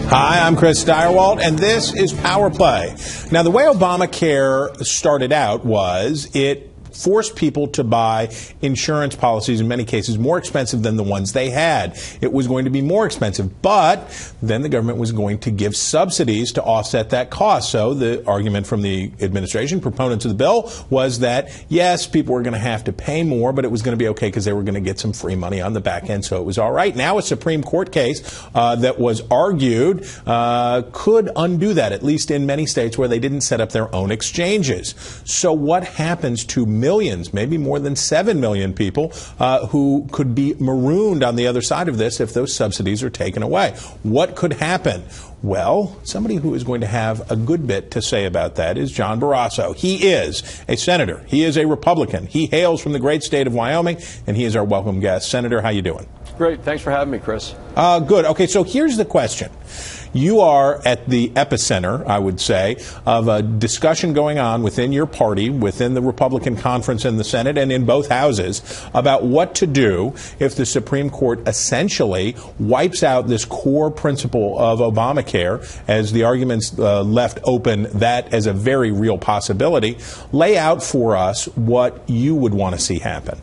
Hi, I'm Chris Steyerwalt, and this is Power Play. Now, the way ObamaCare started out was it forced people to buy insurance policies, in many cases more expensive than the ones they had. It was going to be more expensive, but then the government was going to give subsidies to offset that cost. So the argument from the administration, proponents of the bill, was that, yes, people were going to have to pay more, but it was going to be okay because they were going to get some free money on the back end, so it was all right. Now a Supreme Court case that was argued could undo that, at least in many states where they didn't set up their own exchanges. So what happens to millions, maybe more than 7 million people who could be marooned on the other side of this if those subsidies are taken away? What could happen? Well, somebody who is going to have a good bit to say about that is John Barrasso. He is a senator. He is a Republican. He hails from the great state of Wyoming, and he is our welcome guest. Senator, how you doing? Great. Thanks for having me, Chris. Good. Okay, so here's the question. You are at the epicenter, I would say, of a discussion going on within your party, within the Republican conference in the Senate and in both houses, about what to do if the Supreme Court essentially wipes out this core principle of Obamacare, as the arguments left open that as a very real possibility. Lay out for us what you would want to see happen.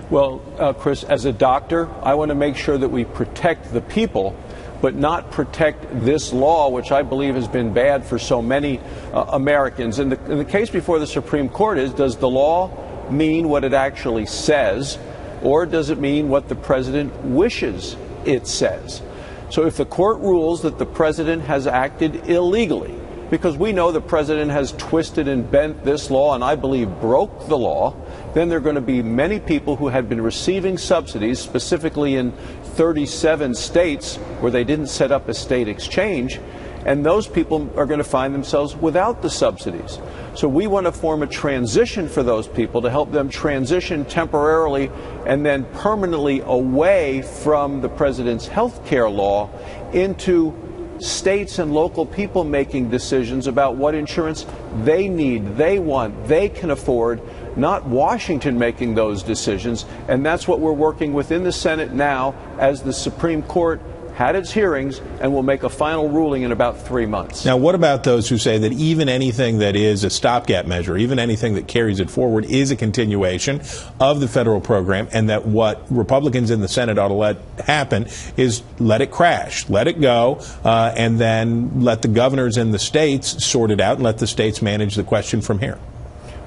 Well, Chris, as a doctor, I want to make sure that we protect the people, but not protect this law, which I believe has been bad for so many Americans. And the case before the Supreme Court is, does the law mean what it actually says, or does it mean what the president wishes it says? So if the court rules that the president has acted illegally, because we know the president has twisted and bent this law and I believe broke the law, then there are going to be many people who had been receiving subsidies, specifically in 37 states where they didn't set up a state exchange, and those people are going to find themselves without the subsidies. So we want to form a transition for those people to help them transition temporarily and then permanently away from the president's health care law into states and local people making decisions about what insurance they need, they want, they can afford, not Washington making those decisions. And that's what we're working with in the Senate now, as the Supreme Court had its hearings and will make a final ruling in about 3 months. Now, what about those who say that even anything that is a stopgap measure, even anything that carries it forward, is a continuation of the federal program, and that what Republicans in the Senate ought to let happen is let it crash, let it go, and then let the governors in the states sort it out and let the states manage the question from here?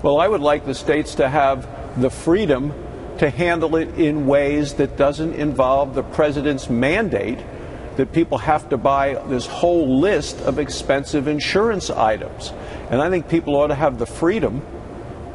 Well, I would like the states to have the freedom to handle it in ways that doesn't involve the president's mandate that people have to buy this whole list of expensive insurance items. And I think people ought to have the freedom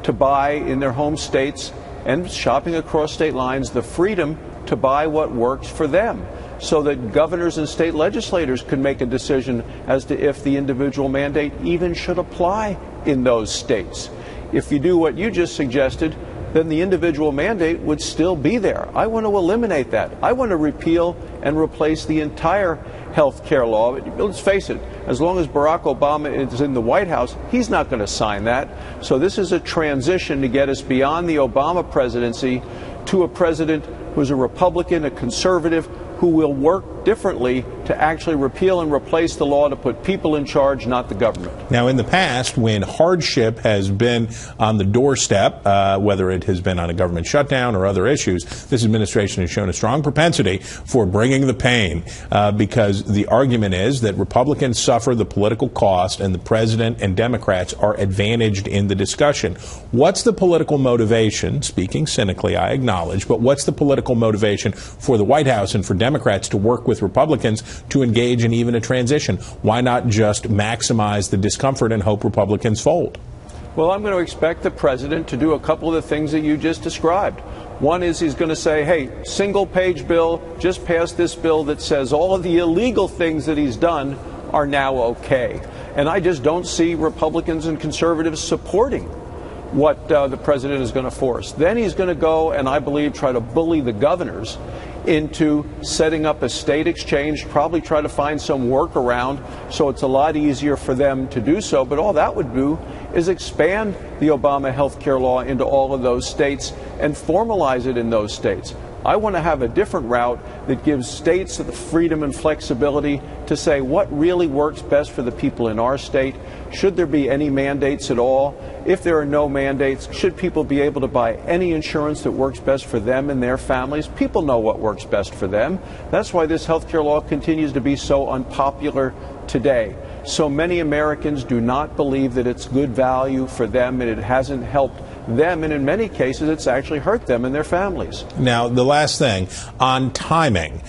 to buy in their home states and shopping across state lines, the freedom to buy what works for them, so that governors and state legislators could make a decision as to if the individual mandate even should apply in those states. If you do what you just suggested, then the individual mandate would still be there. I want to eliminate that. I want to repeal and replace the entire health care law. Let's face it, as long as Barack Obama is in the White House, he's not going to sign that. So this is a transition to get us beyond the Obama presidency to a president who's a Republican, a conservative, who will work differently to actually repeal and replace the law to put people in charge, not the government. Now, in the past, when hardship has been on the doorstep, whether it has been on a government shutdown or other issues, this administration has shown a strong propensity for bringing the pain, because the argument is that Republicans suffer the political cost and the president and Democrats are advantaged in the discussion. What's the political motivation, speaking cynically, I acknowledge, but what's the political motivation for the White House and for Democrats to work with Republicans to engage in even a transition? Why not just maximize the discomfort and hope Republicans fold? Well, I'm going to expect the president to do a couple of the things that you just described. One is he's going to say, hey, single-page bill, just pass this bill that says all of the illegal things that he's done are now okay. And I just don't see Republicans and conservatives supporting what the president is going to force. Then he's going to go and, I believe, try to bully the governors into setting up a state exchange, probably try to find some workaround so it's a lot easier for them to do so. But all that would do is expand the Obama health care law into all of those states and formalize it in those states. I want to have a different route that gives states the freedom and flexibility to say what really works best for the people in our state. Should there be any mandates at all? If there are no mandates, should people be able to buy any insurance that works best for them and their families? People know what works best for them. That's why this health care law continues to be so unpopular today. So many Americans do not believe that it's good value for them, and it hasn't helped them, and in many cases it's actually hurt them and their families. Now, the last thing on timing,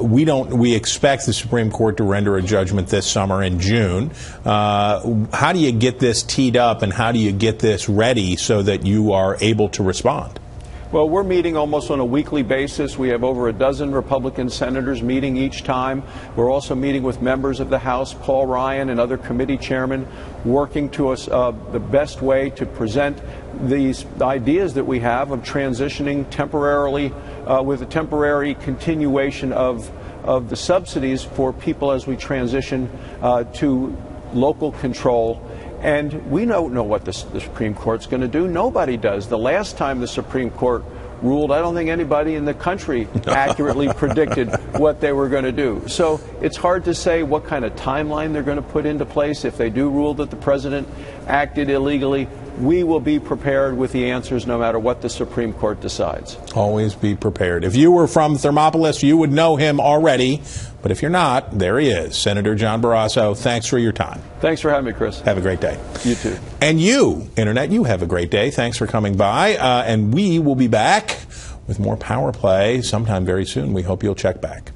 we expect the Supreme Court to render a judgment this summer in June. How do you get this teed up, and how do you get this ready so that you are able to respond? Well, we're meeting almost on a weekly basis. We have over a dozen Republican senators meeting each time. We're also meeting with members of the House, Paul Ryan and other committee chairmen, working to us the best way to present these ideas that we have of transitioning temporarily with a temporary continuation of the subsidies for people as we transition to local control. And we don't know what the Supreme Court's going to do. Nobody does. The last time the Supreme Court ruled, I don't think anybody in the country accurately predicted what they were going to do. So it's hard to say what kind of timeline they're going to put into place if they do rule that the president acted illegally. We will be prepared with the answers no matter what the Supreme Court decides. Always be prepared. If you were from Thermopolis, you would know him already. But if you're not, there he is, Senator John Barrasso. Thanks for your time. Thanks for having me, Chris. Have a great day. You too. And you, Internet, you have a great day. Thanks for coming by. And we will be back with more Power Play sometime very soon. We hope you'll check back.